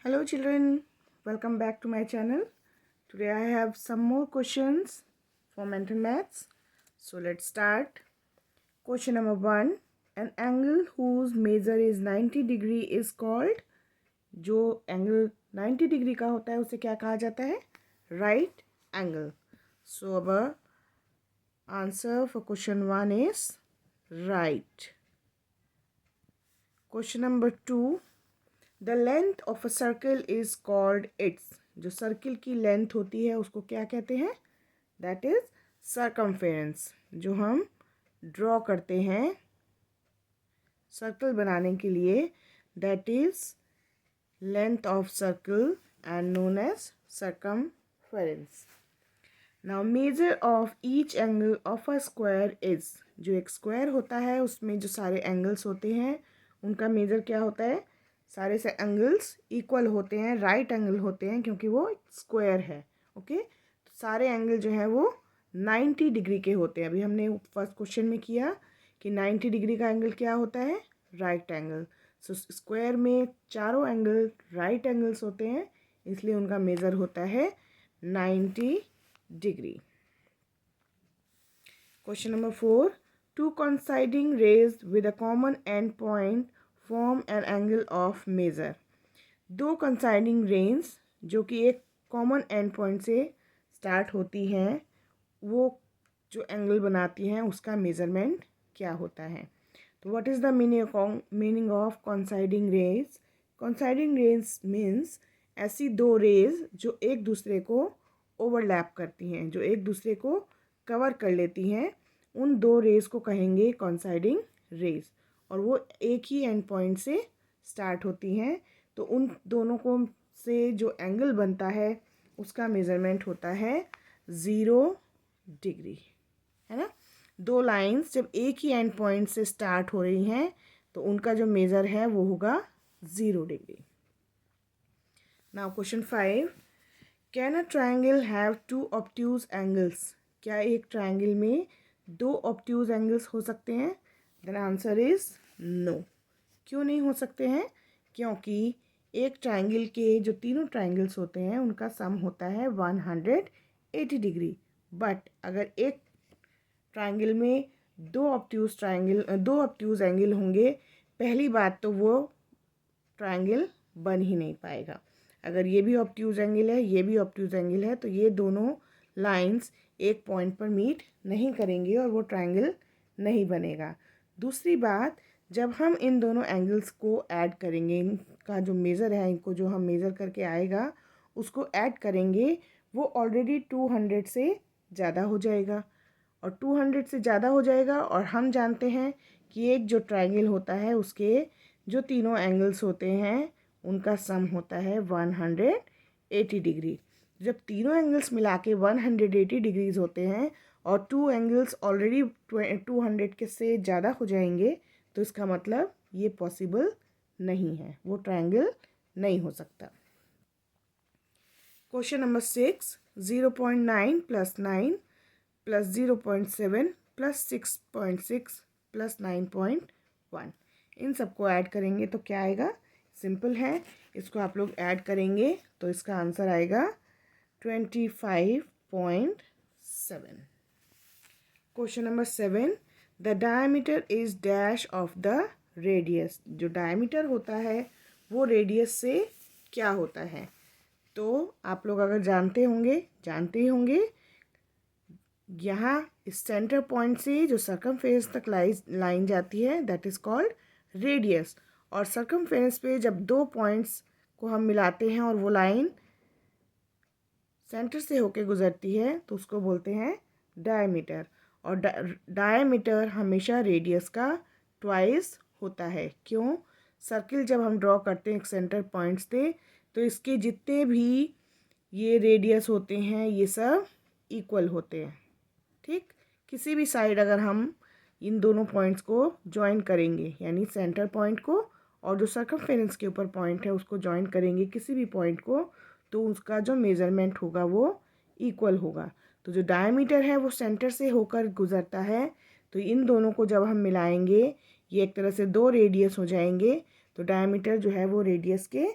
Hello children, welcome back to my channel. Today I have some more questions for mental maths. So let's start. Question number 1. An angle whose measure is 90 degree is called, जो angle 90 degree का होता है उसे क्या कहा जाता है? Right angle. So our answer for question 1 is right. Question number 2. The length of a circle is called its, जो सर्किल की लेंथ होती है उसको क्या कहते हैं? That is circumference. जो हम ड्रॉ करते हैं सर्कल बनाने के लिए, that is length of circle and known as circumference. Now measure of each angle of a square is, जो एक स्क्वायर होता है उसमें जो सारे एंगल्स होते हैं उनका मेजर क्या होता है? सारे से एंगल्स इक्वल होते हैं, राइट एंगल होते हैं क्योंकि वो स्क्वायर है। ओके, तो सारे एंगल जो है वो 90 डिग्री के होते हैं। अभी हमने फर्स्ट क्वेश्चन में किया कि 90 डिग्री का एंगल क्या होता है? Right angle. सो स्क्वायर में चारों एंगल राइट एंगल्स होते हैं, इसलिए उनका मेजर होता है 90 डिग्री। Question number 4. Two coinciding rays with a common end point form an angle of measure. दो कंसाइडिंग रेंज जो कि एक कॉमन एंड पॉइंट से स्टार्ट होती हैं, वो जो एंगल बनाती हैं उसका मेज़रमेंट क्या होता है? तो what is the meaning of coinciding rays? Coinciding rays means ऐसी दो रेज जो एक दूसरे को ओवरलैप करती हैं, जो एक दूसरे को कवर कर लेती हैं, उन दो रेज को कहेंगे कंसाइडिंग रेज, और वो एक ही एंड पॉइंट से स्टार्ट होती हैं। तो उन दोनों को से जो एंगल बनता है उसका मेज़रमेंट होता है 0 डिग्री, है ना। दो लाइंस जब एक ही एंड पॉइंट से स्टार्ट हो रही हैं तो उनका जो मेज़र है वो होगा 0 डिग्री। Now question 5. Can a triangle have two obtuse angles? क्या एक ट्रायंगल में दो ऑब्ट्यूज एंगल्स हो सकते हैं? Then answer is no. क्यों नहीं हो सकते हैं? क्योंकि एक ट्रायंगल के जो तीनों ट्रायंगल्स होते हैं उनका सम होता है 180 डिग्री। बट अगर एक ट्रायंगल में दो ऑब्ट्यूज एंगल होंगे, पहली बात तो वो ट्रायंगल बन ही नहीं पाएगा। अगर ये भी ऑब्ट्यूज एंगल है, ये भी ऑब्ट्यूज एंगल है, तो ये दोनों लाइंस एक पॉइंट पर मीट नहीं करेंगे और वो ट्रायंगल नहीं बनेगा। दूसरी बात, जब हम इन दोनों एंगल्स को ऐड करेंगे, इनका जो मेज़र है, इनको जो हम मेज़र करके आएगा उसको ऐड करेंगे, वो ऑलरेडी 200 से ज़्यादा हो जाएगा, और 200 से ज़्यादा हो जाएगा। और हम जानते हैं कि एक जो ट्रायंगल होता है उसके जो तीनों एंगल्स होते हैं उनका सम होता है 180 डिग्री। जब तीनों एंगल्स मिला के 180 डिग्रीज होते हैं और टू एंगल्स ऑलरेडी 200 के से ज़्यादा हो जाएंगे, तो इसका मतलब ये पॉसिबल नहीं है, वो ट्रायंगल नहीं हो सकता। Question number 6. 0.9 + 9 + 0.7 + 6.6 + 9.1, इन सबको ऐड करेंगे तो क्या आएगा? सिंपल है, इसको आप लोग ऐड करेंगे तो इसका आंसर आएगा 25.7। Question number 7. The diameter is dash of the radius. जो डायमीटर होता है वो रेडियस से क्या होता है? तो आप लोग अगर जानते ही होंगे, यहाँ इस सेंटर पॉइंट से जो सर्कमफेरेंस तक लाइन जाती है दैट इज़ कॉल्ड रेडियस, और सर्कमफेरेंस पे जब दो पॉइंट्स को हम मिलाते हैं और वो लाइन सेंटर से होके गुजरती है तो उसको बोलते हैं डायमीटर। और डायमीटर हमेशा रेडियस का ट्वाइस होता है। क्यों? सर्किल जब हम ड्रॉ करते हैं एक सेंटर पॉइंट से, तो इसके जितने भी ये रेडियस होते हैं ये सब इक्वल होते हैं। ठीक, किसी भी साइड अगर हम इन दोनों पॉइंट्स को ज्वाइन करेंगे, यानी सेंटर पॉइंट को और जो सर्कमफेरेंस के ऊपर पॉइंट है उसको ज्वाइन करेंगे किसी भी पॉइंट को, तो उसका जो मेज़रमेंट होगा वो इक्वल होगा। तो जो डायमीटर है वो सेंटर से होकर गुजरता है, तो इन दोनों को जब हम मिलाएंगे ये एक तरह से दो रेडियस हो जाएंगे, तो डायमीटर जो है वो रेडियस के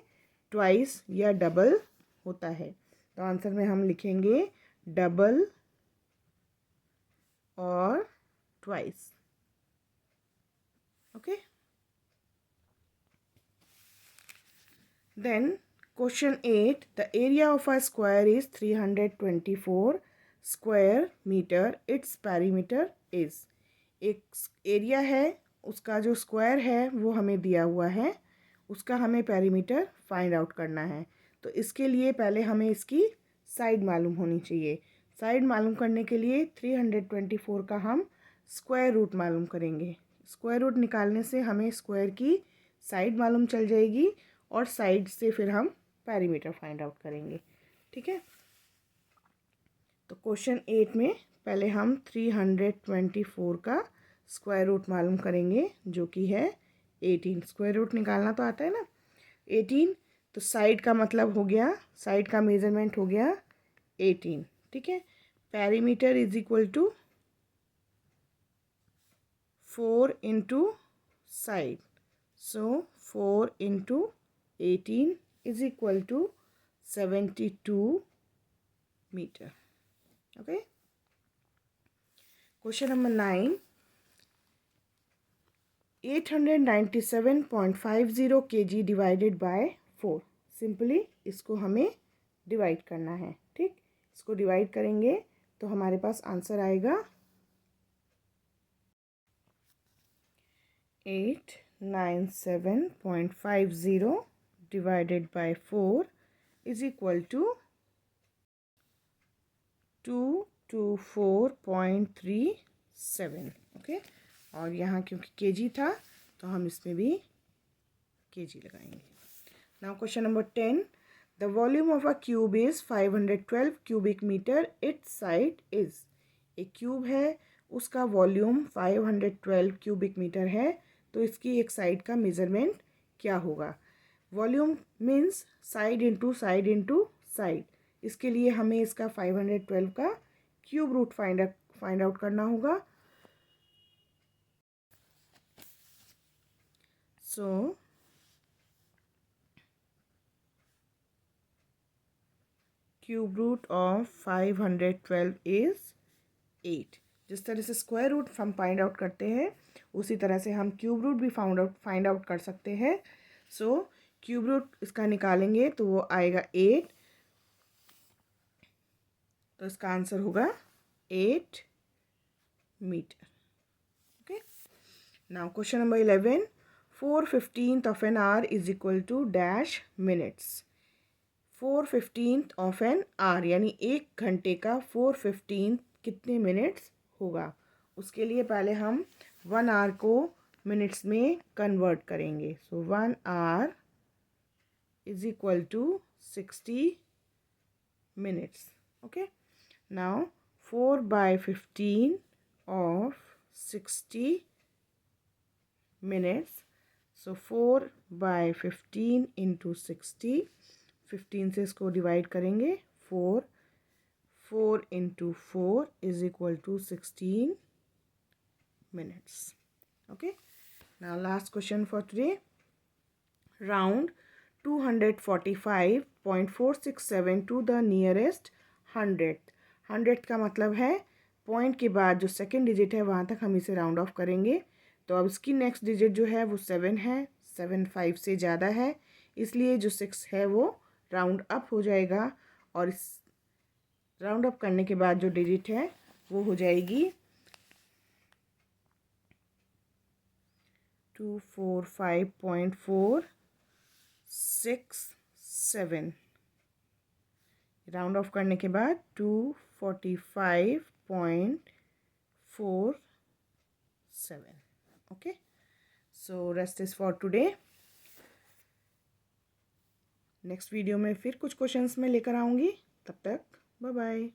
ट्वाइस या डबल होता है। तो आंसर में हम लिखेंगे डबल और twice. Okay, then question 8, the area of a square is 324 square metre, its perimeter is. एक एरिया है, उसका जो स्क्वायर है वो हमें दिया हुआ है, उसका हमें पेरीमीटर फाइंड आउट करना है। तो इसके लिए पहले हमें इसकी साइड मालूम होनी चाहिए। साइड मालूम करने के लिए 324 का हम स्क्वायर रूट मालूम करेंगे। स्क्वायर रूट निकालने से हमें स्क्वायर की साइड मालूम चल जाएगी और साइड से फिर हम पेरीमीटर फाइंड आउट करेंगे। ठीक है, तो क्वेश्चन 8 में पहले हम 324 का स्क्वायर रूट मालूम करेंगे, जो कि है 18। स्क्वायर रूट निकालना तो आता है ना, 18। तो साइड का मतलब हो गया, साइड का मेजरमेंट हो गया 18। ठीक है, perimeter is equal to 4 into side, so 4 into 18 is equal to 72 meter. Okay. Question number 9. 897.50 kg divided by 4. Simply इसको हमें डिवाइड करना है। ठीक, इसको डिवाइड करेंगे तो हमारे पास आंसर आएगा 897.50 divided by 4 is equal to 224.37। Okay, और यहाँ क्योंकि केजी था तो हम इसमें भी केजी लगाएंगे। Now question number 10, the volume of a cube is 512 cubic metre, its side is. एक क्यूब है, उसका वॉल्यूम 512 क्यूबिक मीटर है, तो इसकी एक साइड का मेजरमेंट क्या होगा। Volume means side into side into side. इसके लिए हमें इसका 512 का क्यूब रूट फाइंड आउट करना होगा। So cube root of 512 is 8। जिस तरह से स्क्वायर रूट हम फाइंड आउट करते हैं, उसी तरह से हम क्यूब रूट भी फाइंड आउट कर सकते हैं। सो क्यूब रूट इसका निकालेंगे तो वो आएगा 8, तो इसका आंसर होगा 8 metre. Okay, now question number 11, 4/15 of an hour is equal to dash minutes। 4/15 of an hour यानी 1 घंटे का 4/15 कितने मिनट्स होगा। उसके लिए पहले हम 1 आवर को मिनट्स में कन्वर्ट करेंगे। So 1 hour is equal to 60 minutes. Okay, now 4/15 of 60 minutes, so 4/15 into 60, 15 से इसको डिवाइड करेंगे 4 into 4 is equal to 16 minutes. Okay, now last question for today. Round 245.467 to the nearest 100th। 100th का मतलब है point के बाद जो second digit है वहाँ तक हम इसे राउंड ऑफ करेंगे। तो अब इसकी नेक्स्ट डिजिट जो है वो 7 है, 7 5 से ज़्यादा है, इसलिए जो 6 है वो राउंड अप हो जाएगा, और इस राउंड अप करने के बाद जो डिजिट है वो हो जाएगी 245.467। राउंड ऑफ करने के बाद 245.47। Okay, so rest is for today. Next video में फिर कुछ क्वेश्चंस में लेकर आऊँगी, तब तक बाय बाय।